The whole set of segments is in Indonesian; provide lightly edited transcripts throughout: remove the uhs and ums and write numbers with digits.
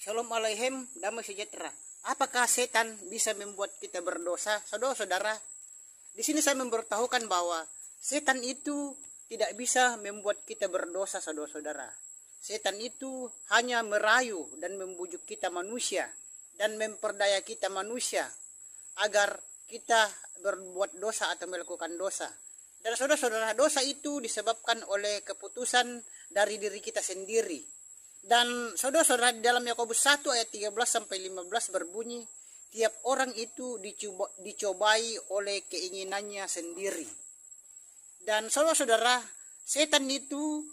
Shalom Aleichem, damai sejahtera. Apakah setan bisa membuat kita berdosa? Saudara-saudara, di sini saya memberitahukan bahwa setan itu tidak bisa membuat kita berdosa, saudara-saudara. Setan itu hanya merayu dan membujuk kita manusia dan memperdaya kita manusia agar kita berbuat dosa atau melakukan dosa. Dan saudara-saudara, dosa itu disebabkan oleh keputusan dari diri kita sendiri. Dan saudara-saudara, di dalam Yakobus 1 ayat 13-15 berbunyi, tiap orang itu dicobai oleh keinginannya sendiri. Dan saudara-saudara, setan itu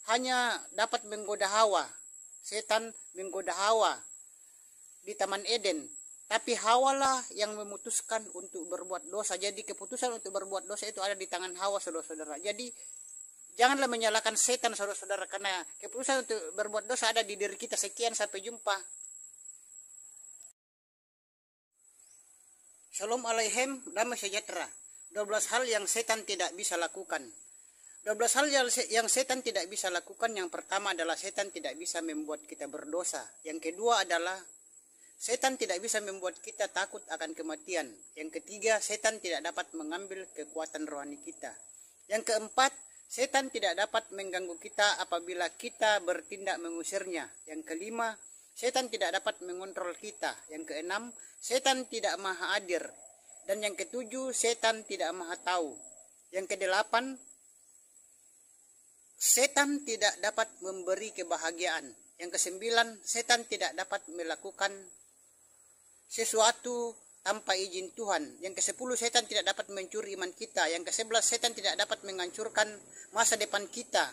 hanya dapat menggoda Hawa. Setan menggoda Hawa di Taman Eden. Tapi Hawa lah yang memutuskan untuk berbuat dosa. Jadi keputusan untuk berbuat dosa itu ada di tangan Hawa, saudara-saudara. Jadi janganlah menyalahkan setan, saudara-saudara, karena keputusan untuk berbuat dosa ada di diri kita. Sekian, sampai jumpa. Shalom Aleichem, damai sejahtera. 12 hal yang setan tidak bisa lakukan. 12 hal yang setan tidak bisa lakukan. Yang pertama adalah setan tidak bisa membuat kita berdosa. Yang kedua adalah setan tidak bisa membuat kita takut akan kematian. Yang ketiga, setan tidak dapat mengambil kekuatan rohani kita. Yang keempat, setan tidak dapat mengganggu kita apabila kita bertindak mengusirnya. Yang kelima, setan tidak dapat mengontrol kita. Yang keenam, setan tidak maha adil. Dan yang ketujuh, setan tidak maha tahu. Yang kedelapan, setan tidak dapat memberi kebahagiaan. Yang kesembilan, setan tidak dapat melakukan sesuatu tanpa izin Tuhan. Yang ke-10, setan tidak dapat mencuri iman kita. Yang ke-11, setan tidak dapat menghancurkan masa depan kita.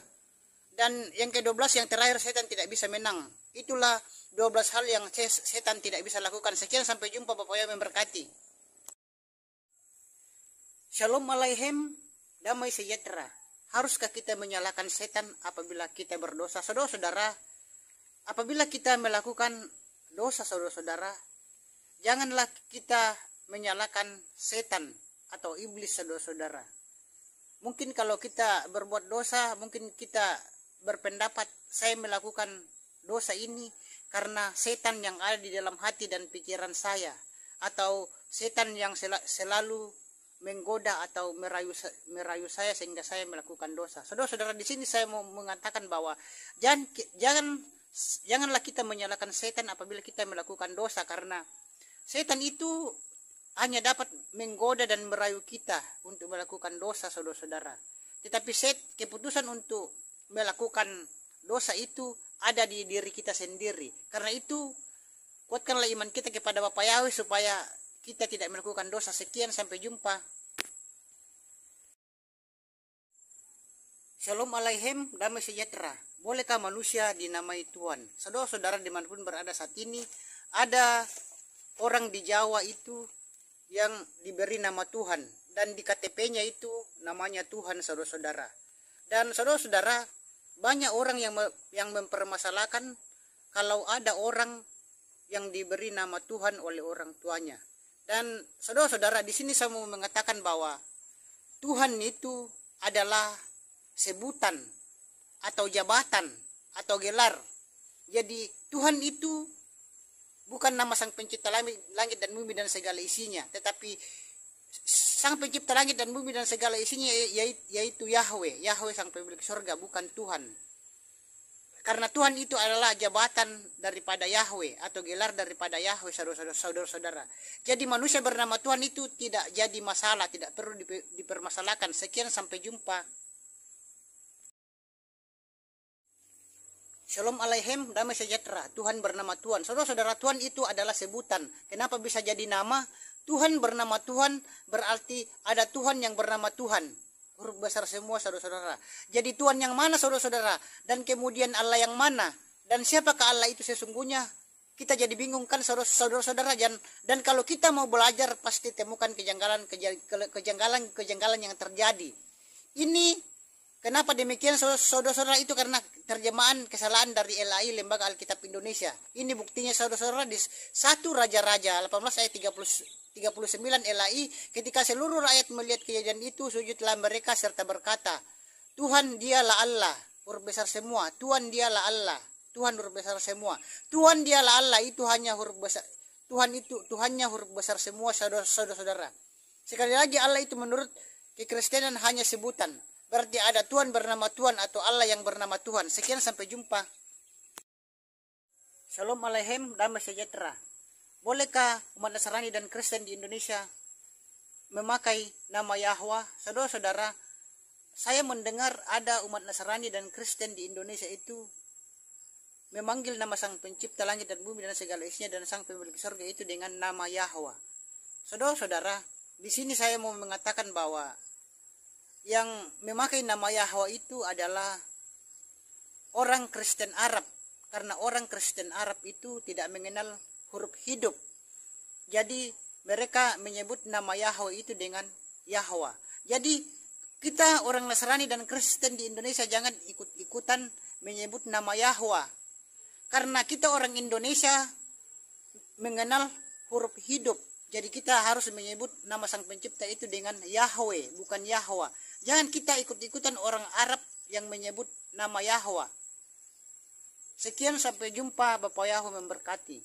Dan yang ke-12, yang terakhir, setan tidak bisa menang. Itulah 12 hal yang setan tidak bisa lakukan. Sekian, sampai jumpa. Bapak yang memberkati. Shalom Aleichem, damai sejahtera. Haruskah kita menyalahkan setan apabila kita berdosa? Saudara-saudara, apabila kita melakukan dosa, saudara-saudara, janganlah kita menyalahkan setan atau iblis, saudara-saudara. Mungkin kalau kita berbuat dosa, mungkin kita berpendapat saya melakukan dosa ini karena setan yang ada di dalam hati dan pikiran saya, atau setan yang selalu menggoda atau merayu saya sehingga saya melakukan dosa. Saudara-saudara, di sini saya mau mengatakan bahwa janganlah kita menyalahkan setan apabila kita melakukan dosa, karena setan itu hanya dapat menggoda dan merayu kita untuk melakukan dosa, saudara-saudara. Tetapi keputusan untuk melakukan dosa itu ada di diri kita sendiri. Karena itu, kuatkanlah iman kita kepada Bapa Yahweh supaya kita tidak melakukan dosa. Sekian, sampai jumpa. Shalom Aleichem, damai sejahtera. Bolehkah manusia dinamai Tuhan? Saudara-saudara, dimanapun berada saat ini, ada orang di Jawa itu yang diberi nama Tuhan, dan di KTP-nya itu namanya Tuhan, saudara-saudara. Dan saudara-saudara, banyak orang yang mempermasalahkan kalau ada orang yang diberi nama Tuhan oleh orang tuanya. Dan saudara-saudara, di sini saya mau mengatakan bahwa Tuhan itu adalah sebutan atau jabatan atau gelar. Jadi Tuhan itu bukan nama Sang Pencipta langit dan bumi dan segala isinya, tetapi Sang Pencipta langit dan bumi dan segala isinya yaitu Yahweh. Yahweh Sang Pemilik surga, bukan Tuhan. Karena Tuhan itu adalah jabatan daripada Yahweh atau gelar daripada Yahweh, saudara-saudara. Jadi manusia bernama Tuhan itu tidak jadi masalah, tidak perlu dipermasalahkan. Sekian, sampai jumpa. Shalom Aleichem, damai sejahtera. Tuhan bernama Tuhan. Saudara-saudara, Tuhan itu adalah sebutan. Kenapa bisa jadi nama? Tuhan bernama Tuhan berarti ada Tuhan yang bernama Tuhan. Huruf besar semua, saudara-saudara. Jadi Tuhan yang mana, saudara-saudara? Dan kemudian Allah yang mana? Dan siapakah Allah itu sesungguhnya? Kita jadi bingung kan, saudara-saudara. Dan kalau kita mau belajar, pasti temukan kejanggalan yang terjadi. Ini kenapa demikian, saudara-saudara? Itu karena terjemahan kesalahan dari LAI, Lembaga Alkitab Indonesia. Ini buktinya, saudara-saudara, di 1 Raja-Raja 18 ayat 39 LAI, ketika seluruh rakyat melihat kejadian itu, sujudlah mereka serta berkata, Tuhan dialah Allah. Huruf besar semua, Tuhan dialah Allah. Tuhan huruf besar semua. Tuhan dialah Allah, itu hanya huruf besar. Tuhannya huruf besar semua, saudara-saudara. Sekali lagi, Allah itu menurut kekristenan hanya sebutan. Berarti ada Tuhan bernama Tuhan atau Allah yang bernama Tuhan. Sekian, sampai jumpa. Shalom Aleichem, damai sejahtera. Bolehkah umat Nasrani dan Kristen di Indonesia memakai nama Yahwa? Saudara-saudara, saya mendengar ada umat Nasrani dan Kristen di Indonesia itu memanggil nama Sang Pencipta langit dan bumi dan segala isinya dan Sang Pemilik surga itu dengan nama Yahwa. Saudara-saudara, di sini saya mau mengatakan bahwa yang memakai nama Yahwa itu adalah orang Kristen Arab, karena orang Kristen Arab itu tidak mengenal huruf hidup. Jadi mereka menyebut nama Yahwa itu dengan Yahwa. Jadi kita orang Nasrani dan Kristen di Indonesia jangan ikut-ikutan menyebut nama Yahwa. Karena kita orang Indonesia mengenal huruf hidup. Jadi kita harus menyebut nama Sang Pencipta itu dengan Yahweh, bukan Yahwa. Jangan kita ikut-ikutan orang Arab yang menyebut nama Yahwa. Sekian, sampai jumpa. Bapak Yahweh memberkati.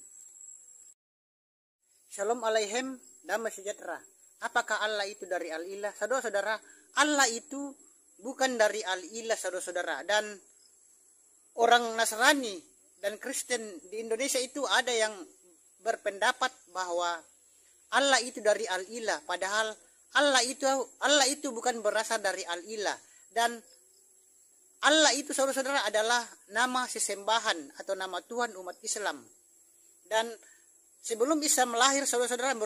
Shalom Aleichem, damai sejahtera. Apakah Allah itu dari Al-Ilah? Saudara-saudara, Allah itu bukan dari Al-Ilah, saudara-saudara. Dan orang Nasrani dan Kristen di Indonesia itu ada yang berpendapat bahwa Allah itu dari Al-Ilah, padahal Allah itu bukan berasal dari Al-Ilah. Dan Allah itu, saudara-saudara, adalah nama sesembahan atau nama Tuhan umat Islam. Dan sebelum Islam lahir, saudara-saudara,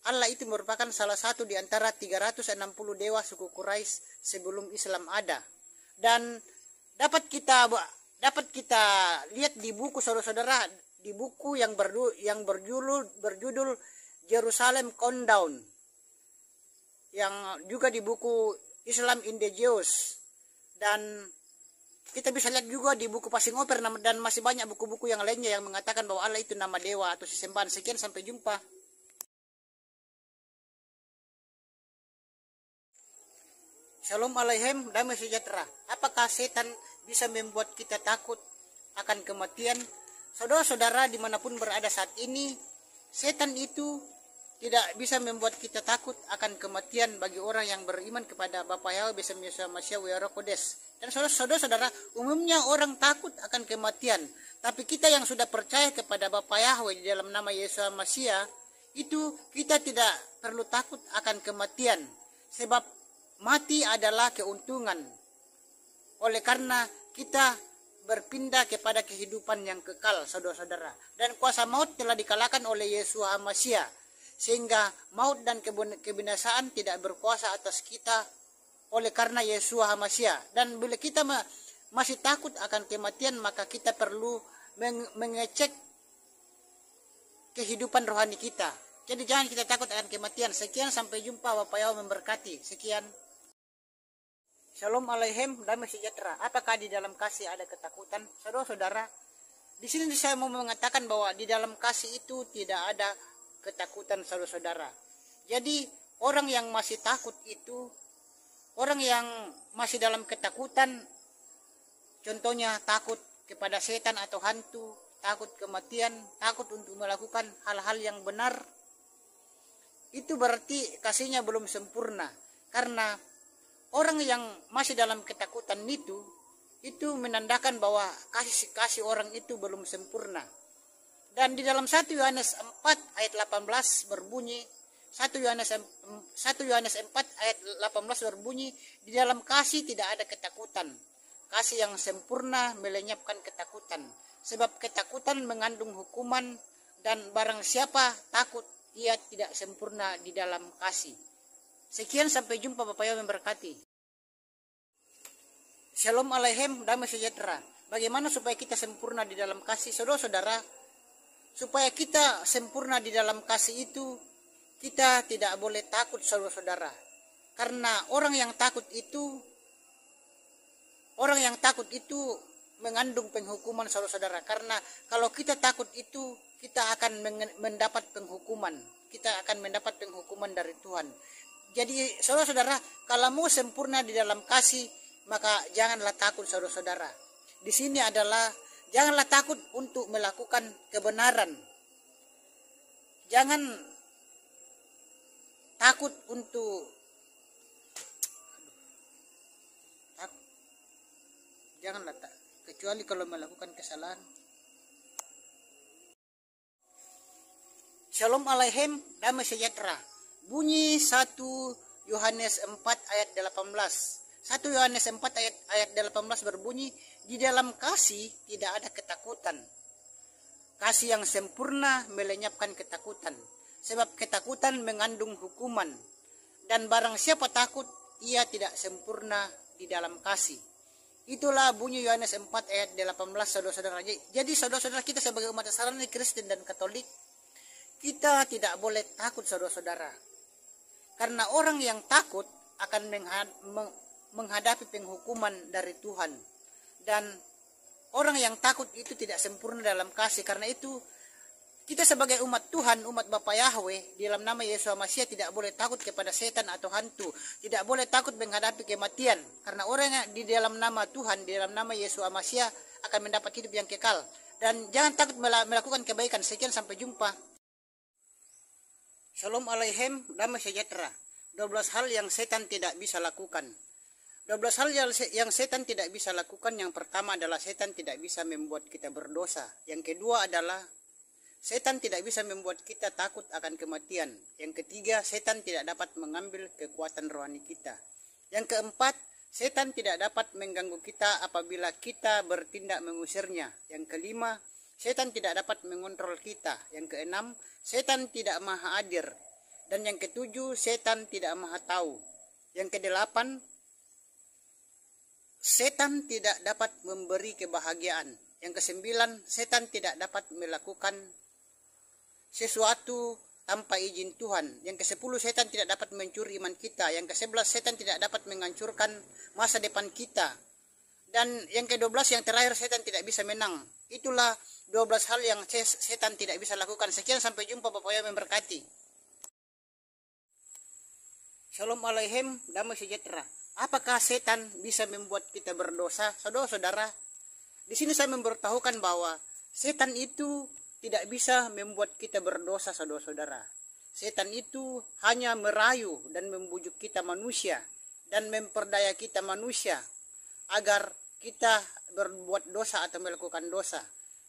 Allah itu merupakan salah satu di antara 360 dewa suku Quraisy sebelum Islam ada. Dan dapat kita lihat di buku, saudara-saudara, di buku yang berjudul Jerusalem Countdown, yang juga di buku Islam in the Jews, dan kita bisa lihat juga di buku Passing Over, dan masih banyak buku-buku yang lainnya yang mengatakan bahwa Allah itu nama dewa atau sesembahan. Sekian, sampai jumpa. Shalom Aleichem, damai sejahtera. Apakah setan bisa membuat kita takut akan kematian? Saudara-saudara, dimanapun berada saat ini, setan itu tidak bisa membuat kita takut akan kematian bagi orang yang beriman kepada Bapa Yahweh beserta Yesus Masya Wiyara Kodes. Dan saudara-saudara, umumnya orang takut akan kematian. Tapi kita yang sudah percaya kepada Bapa Yahweh di dalam nama Yesus Masya, itu kita tidak perlu takut akan kematian. Sebab mati adalah keuntungan. Oleh karena kita berpindah kepada kehidupan yang kekal, saudara-saudara. Dan kuasa maut telah dikalahkan oleh Yesus Masya, sehingga maut dan kebinasaan tidak berkuasa atas kita oleh karena Yesus Masya. Dan bila kita masih takut akan kematian, maka kita perlu mengecek kehidupan rohani kita. Jadi jangan kita takut akan kematian. Sekian, sampai jumpa. Bapak Yahweh memberkati. Sekian. Shalom Aleichem, damai sejahtera. Apakah di dalam kasih ada ketakutan? Saudara-saudara, di sini saya mau mengatakan bahwa di dalam kasih itu tidak ada ketakutan, saudara-saudara. Jadi orang yang masih takut itu, orang yang masih dalam ketakutan, contohnya takut kepada setan atau hantu, takut kematian, takut untuk melakukan hal-hal yang benar, itu berarti kasihnya belum sempurna. Karena orang yang masih dalam ketakutan itu menandakan bahwa kasih orang itu belum sempurna. Dan di dalam 1 Yohanes 4 ayat 18 berbunyi, 1 Yohanes 4 ayat 18 berbunyi, di dalam kasih tidak ada ketakutan. Kasih yang sempurna melenyapkan ketakutan. Sebab ketakutan mengandung hukuman, dan barang siapa takut, ia tidak sempurna di dalam kasih. Sekian, sampai jumpa. Bapak Yahweh memberkati. Shalom Aleichem, damai sejahtera. Bagaimana supaya kita sempurna di dalam kasih? Saudara-saudara, supaya kita sempurna di dalam kasih itu, kita tidak boleh takut, saudara-saudara. Karena orang yang takut itu mengandung penghukuman, saudara-saudara. Karena kalau kita takut itu, kita akan mendapat penghukuman. Kita akan mendapat penghukuman dari Tuhan. Jadi saudara-saudara, kalau mau sempurna di dalam kasih, maka janganlah takut, saudara-saudara. Di sini adalah Janganlah takut untuk melakukan kebenaran. Jangan takut untuk janganlah kecuali kalau melakukan kesalahan. Shalom Aleichem, damai sejahtera. Bunyi 1 Yohanes 4 ayat 18. 1 Yohanes 4 ayat 18 berbunyi, di dalam kasih tidak ada ketakutan. Kasih yang sempurna melenyapkan ketakutan. Sebab ketakutan mengandung hukuman. Dan barang siapa takut, ia tidak sempurna di dalam kasih. Itulah bunyi Yohanes 4 ayat 18, saudara-saudara. Jadi saudara-saudara, kita sebagai umat Islam Kristen dan Katolik, kita tidak boleh takut, saudara-saudara. Karena orang yang takut akan menghadapi penghukuman dari Tuhan. Dan orang yang takut itu tidak sempurna dalam kasih. Karena itu kita sebagai umat Tuhan, umat Bapa Yahweh, di dalam nama Yesus Masih tidak boleh takut kepada setan atau hantu. Tidak boleh takut menghadapi kematian. Karena orang yang di dalam nama Tuhan, di dalam nama Yesus Masih akan mendapat hidup yang kekal. Dan jangan takut melakukan kebaikan. Sekian, sampai jumpa. Shalom Aleichem, damai sejahtera. 12 hal yang setan tidak bisa lakukan. 12 hal yang setan tidak bisa lakukan. Yang pertama adalah setan tidak bisa membuat kita berdosa. Yang kedua adalah setan tidak bisa membuat kita takut akan kematian. Yang ketiga, setan tidak dapat mengambil kekuatan rohani kita. Yang keempat, setan tidak dapat mengganggu kita apabila kita bertindak mengusirnya. Yang kelima, setan tidak dapat mengontrol kita. Yang keenam, setan tidak maha hadir. Dan yang ketujuh, setan tidak maha tahu. Yang kedelapan, setan tidak dapat memberi kebahagiaan. Yang kesembilan, setan tidak dapat melakukan sesuatu tanpa izin Tuhan. Yang kesepuluh, setan tidak dapat mencuri iman kita. Yang kesebelas, setan tidak dapat menghancurkan masa depan kita. Dan yang ke-12, yang terakhir, setan tidak bisa menang. Itulah 12 hal yang setan tidak bisa lakukan. Sekian, sampai jumpa. Bapak yang memberkati. Shalom Aleichem, damai sejahtera. Apakah setan bisa membuat kita berdosa? Saudara-saudara, di sini saya memberitahukan bahwa setan itu tidak bisa membuat kita berdosa, saudara-saudara. Setan itu hanya merayu dan membujuk kita manusia dan memperdaya kita manusia agar kita berbuat dosa atau melakukan dosa.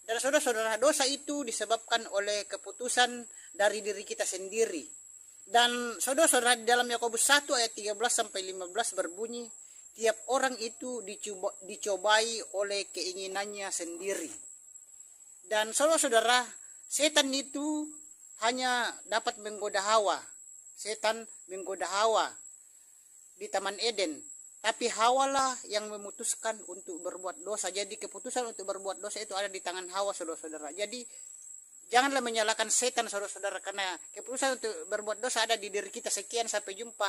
Dan saudara-saudara, dosa itu disebabkan oleh keputusan dari diri kita sendiri. Dan saudara-saudara, di dalam Yakobus 1 ayat 13 sampai 15 berbunyi, tiap orang itu dicobai oleh keinginannya sendiri. Dan saudara-saudara, setan itu hanya dapat menggoda Hawa. Setan menggoda Hawa di Taman Eden. Tapi Hawa lah yang memutuskan untuk berbuat dosa. Jadi keputusan untuk berbuat dosa itu ada di tangan Hawa, saudara-saudara. Jadi janganlah menyalahkan setan, saudara-saudara, karena keputusan untuk berbuat dosa ada di diri kita. Sekian, sampai jumpa.